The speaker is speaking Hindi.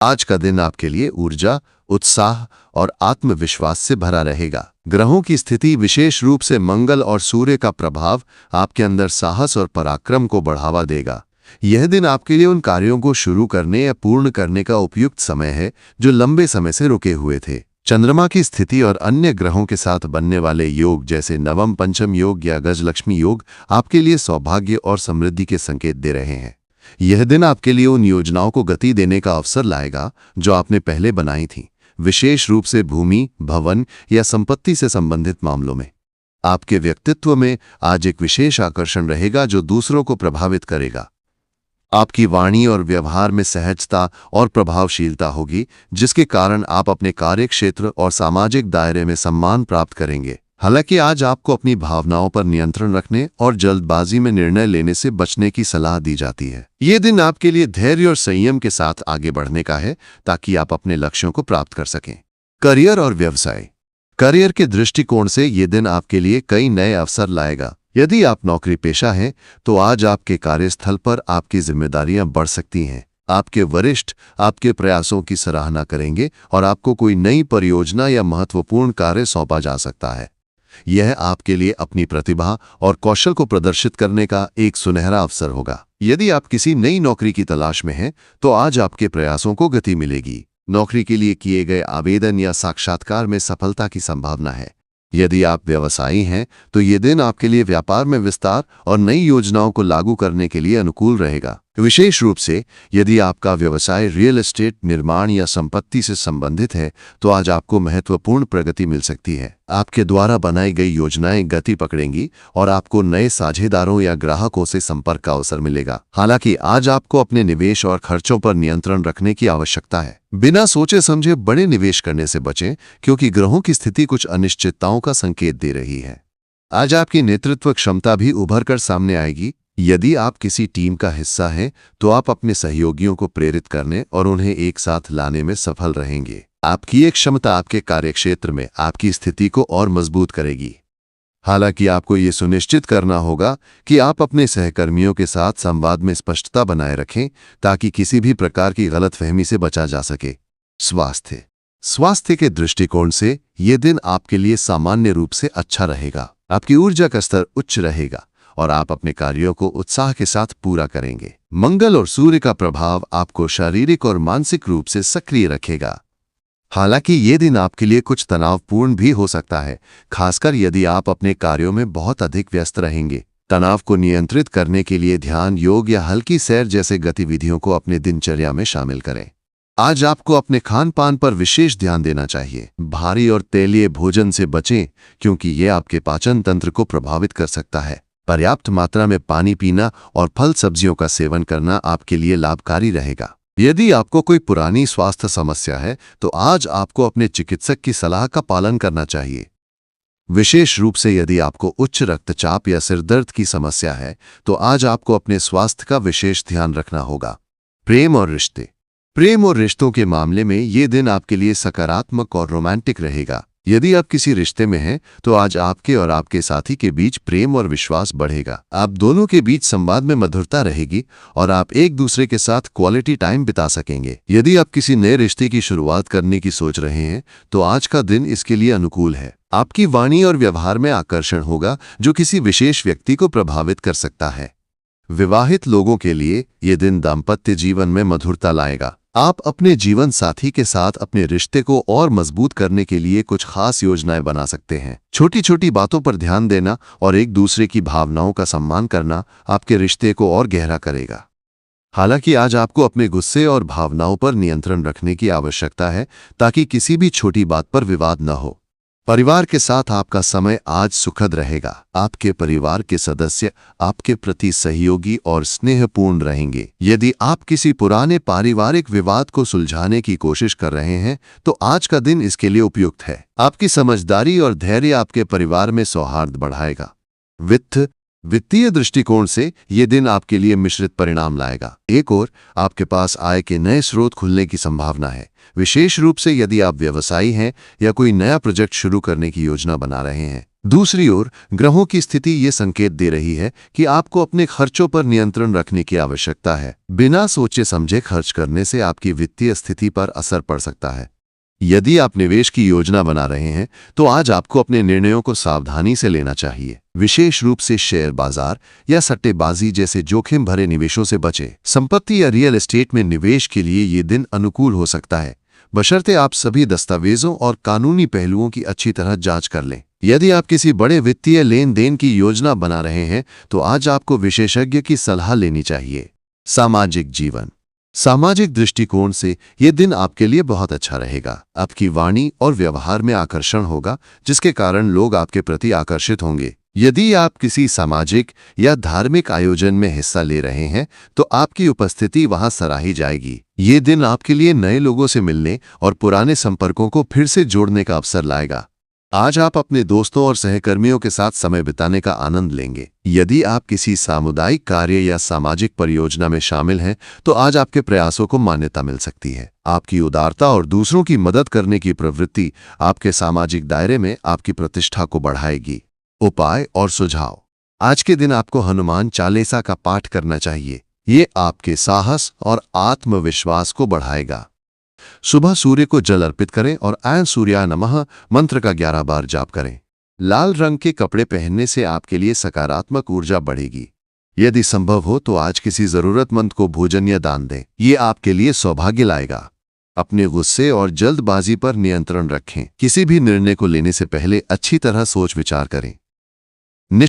आज का दिन आपके लिए ऊर्जा, उत्साह और आत्मविश्वास से भरा रहेगा। ग्रहों की स्थिति, विशेष रूप से मंगल और सूर्य का प्रभाव, आपके अंदर साहस और पराक्रम को बढ़ावा देगा। यह दिन आपके लिए उन कार्यों को शुरू करने या पूर्ण करने का उपयुक्त समय है जो लंबे समय से रुके हुए थे। चंद्रमा की स्थिति और अन्य ग्रहों के साथ बनने वाले योग जैसे नवम पंचम योग या गजलक्ष्मी योग आपके लिए सौभाग्य और समृद्धि के संकेत दे रहे हैं। यह दिन आपके लिए उन योजनाओं को गति देने का अवसर लाएगा जो आपने पहले बनाई थीं, विशेष रूप से भूमि, भवन या संपत्ति से संबंधित मामलों में। आपके व्यक्तित्व में आज एक विशेष आकर्षण रहेगा जो दूसरों को प्रभावित करेगा। आपकी वाणी और व्यवहार में सहजता और प्रभावशीलता होगी, जिसके कारण आप अपने कार्यक्षेत्र और सामाजिक दायरे में सम्मान प्राप्त करेंगे। हालांकि आज आपको अपनी भावनाओं पर नियंत्रण रखने और जल्दबाजी में निर्णय लेने से बचने की सलाह दी जाती है। ये दिन आपके लिए धैर्य और संयम के साथ आगे बढ़ने का है ताकि आप अपने लक्ष्यों को प्राप्त कर सकें। करियर और व्यवसाय। करियर के दृष्टिकोण से ये दिन आपके लिए कई नए अवसर लाएगा। यदि आप नौकरी पेशा हैं तो आज आपके कार्यस्थल पर आपकी जिम्मेदारियां बढ़ सकती हैं। आपके वरिष्ठ आपके प्रयासों की सराहना करेंगे और आपको कोई नई परियोजना या महत्वपूर्ण कार्य सौंपा जा सकता है। यह आपके लिए अपनी प्रतिभा और कौशल को प्रदर्शित करने का एक सुनहरा अवसर होगा। यदि आप किसी नई नौकरी की तलाश में हैं तो आज आपके प्रयासों को गति मिलेगी। नौकरी के लिए किए गए आवेदन या साक्षात्कार में सफलता की संभावना है। यदि आप व्यवसायी हैं तो ये दिन आपके लिए व्यापार में विस्तार और नई योजनाओं को लागू करने के लिए अनुकूल रहेगा। विशेष रूप से यदि आपका व्यवसाय रियल एस्टेट, निर्माण या संपत्ति से संबंधित है तो आज आपको महत्वपूर्ण प्रगति मिल सकती है। आपके द्वारा बनाई गई योजनाएं गति पकड़ेंगी और आपको नए साझेदारों या ग्राहकों से संपर्क का अवसर मिलेगा। हालांकि आज आपको अपने निवेश और खर्चों पर नियंत्रण रखने की आवश्यकता है। बिना सोचे समझे बड़े निवेश करने से बचें, क्योंकि ग्रहों की स्थिति कुछ अनिश्चितताओं का संकेत दे रही है। आज आपकी नेतृत्व क्षमता भी उभर कर सामने आएगी। यदि आप किसी टीम का हिस्सा हैं तो आप अपने सहयोगियों को प्रेरित करने और उन्हें एक साथ लाने में सफल रहेंगे। आपकी एक क्षमता आपके कार्यक्षेत्र में आपकी स्थिति को और मजबूत करेगी। हालांकि आपको ये सुनिश्चित करना होगा कि आप अपने सहकर्मियों के साथ संवाद में स्पष्टता बनाए रखें ताकि किसी भी प्रकार की गलतफहमी से बचा जा सके। स्वास्थ्य के दृष्टिकोण से ये दिन आपके लिए सामान्य रूप से अच्छा रहेगा। आपकी ऊर्जा का स्तर उच्च रहेगा और आप अपने कार्यों को उत्साह के साथ पूरा करेंगे। मंगल और सूर्य का प्रभाव आपको शारीरिक और मानसिक रूप से सक्रिय रखेगा। हालांकि ये दिन आपके लिए कुछ तनावपूर्ण भी हो सकता है, खासकर यदि आप अपने कार्यों में बहुत अधिक व्यस्त रहेंगे। तनाव को नियंत्रित करने के लिए ध्यान, योग या हल्की सैर जैसे गतिविधियों को अपने दिनचर्या में शामिल करें। आज आपको अपने खान पान पर विशेष ध्यान देना चाहिए। भारी और तेलीय भोजन से बचें क्योंकि ये आपके पाचन तंत्र को प्रभावित कर सकता है। पर्याप्त मात्रा में पानी पीना और फल सब्जियों का सेवन करना आपके लिए लाभकारी रहेगा। यदि आपको कोई पुरानी स्वास्थ्य समस्या है तो आज आपको अपने चिकित्सक की सलाह का पालन करना चाहिए। विशेष रूप से यदि आपको उच्च रक्तचाप या सिरदर्द की समस्या है तो आज आपको अपने स्वास्थ्य का विशेष ध्यान रखना होगा। प्रेम और रिश्तों के मामले में ये दिन आपके लिए सकारात्मक और रोमांटिक रहेगा। यदि आप किसी रिश्ते में हैं तो आज आपके और आपके साथी के बीच प्रेम और विश्वास बढ़ेगा। आप दोनों के बीच संवाद में मधुरता रहेगी और आप एक दूसरे के साथ क्वालिटी टाइम बिता सकेंगे। यदि आप किसी नए रिश्ते की शुरुआत करने की सोच रहे हैं तो आज का दिन इसके लिए अनुकूल है। आपकी वाणी और व्यवहार में आकर्षण होगा जो किसी विशेष व्यक्ति को प्रभावित कर सकता है। विवाहित लोगों के लिए ये दिन दाम्पत्य जीवन में मधुरता लाएगा। आप अपने जीवन साथी के साथ अपने रिश्ते को और मजबूत करने के लिए कुछ खास योजनाएं बना सकते हैं। छोटी छोटी बातों पर ध्यान देना और एक दूसरे की भावनाओं का सम्मान करना आपके रिश्ते को और गहरा करेगा। हालांकि आज आपको अपने गुस्से और भावनाओं पर नियंत्रण रखने की आवश्यकता है ताकि किसी भी छोटी बात पर विवाद न हो। परिवार के साथ आपका समय आज सुखद रहेगा। आपके परिवार के सदस्य आपके प्रति सहयोगी और स्नेहपूर्ण रहेंगे। यदि आप किसी पुराने पारिवारिक विवाद को सुलझाने की कोशिश कर रहे हैं तो आज का दिन इसके लिए उपयुक्त है। आपकी समझदारी और धैर्य आपके परिवार में सौहार्द बढ़ाएगा। वित्तीय दृष्टिकोण से ये दिन आपके लिए मिश्रित परिणाम लाएगा। एक ओर आपके पास आय के नए स्रोत खुलने की संभावना है, विशेष रूप से यदि आप व्यवसायी हैं या कोई नया प्रोजेक्ट शुरू करने की योजना बना रहे हैं। दूसरी ओर ग्रहों की स्थिति ये संकेत दे रही है कि आपको अपने खर्चों पर नियंत्रण रखने की आवश्यकता है। बिना सोचे समझे खर्च करने से आपकी वित्तीय स्थिति पर असर पड़ सकता है। यदि आप निवेश की योजना बना रहे हैं तो आज आपको अपने निर्णयों को सावधानी से लेना चाहिए। विशेष रूप से शेयर बाजार या सट्टेबाजी जैसे जोखिम भरे निवेशों से बचें। संपत्ति या रियल एस्टेट में निवेश के लिए ये दिन अनुकूल हो सकता है, बशर्ते आप सभी दस्तावेजों और कानूनी पहलुओं की अच्छी तरह जांच कर लें। यदि आप किसी बड़े वित्तीय लेन देन की योजना बना रहे हैं तो आज आपको विशेषज्ञ की सलाह लेनी चाहिए। सामाजिक जीवन। सामाजिक दृष्टिकोण से यह दिन आपके लिए बहुत अच्छा रहेगा। आपकी वाणी और व्यवहार में आकर्षण होगा, जिसके कारण लोग आपके प्रति आकर्षित होंगे। यदि आप किसी सामाजिक या धार्मिक आयोजन में हिस्सा ले रहे हैं तो आपकी उपस्थिति वहां सराही जाएगी। ये दिन आपके लिए नए लोगों से मिलने और पुराने संपर्कों को फिर से जोड़ने का अवसर लाएगा। आज आप अपने दोस्तों और सहकर्मियों के साथ समय बिताने का आनंद लेंगे। यदि आप किसी सामुदायिक कार्य या सामाजिक परियोजना में शामिल हैं तो आज आपके प्रयासों को मान्यता मिल सकती है। आपकी उदारता और दूसरों की मदद करने की प्रवृत्ति आपके सामाजिक दायरे में आपकी प्रतिष्ठा को बढ़ाएगी। उपाय और सुझाव। आज के दिन आपको हनुमान चालीसा का पाठ करना चाहिए। ये आपके साहस और आत्मविश्वास को बढ़ाएगा। सुबह सूर्य को जल अर्पित करें और ऐं सूर्याय नमः मंत्र का 11 बार जाप करें। लाल रंग के कपड़े पहनने से आपके लिए सकारात्मक ऊर्जा बढ़ेगी। यदि संभव हो तो आज किसी जरूरतमंद को भोजन या दान दें। ये आपके लिए सौभाग्य लाएगा। अपने गुस्से और जल्दबाजी पर नियंत्रण रखें। किसी भी निर्णय को लेने से पहले अच्छी तरह सोच विचार करें।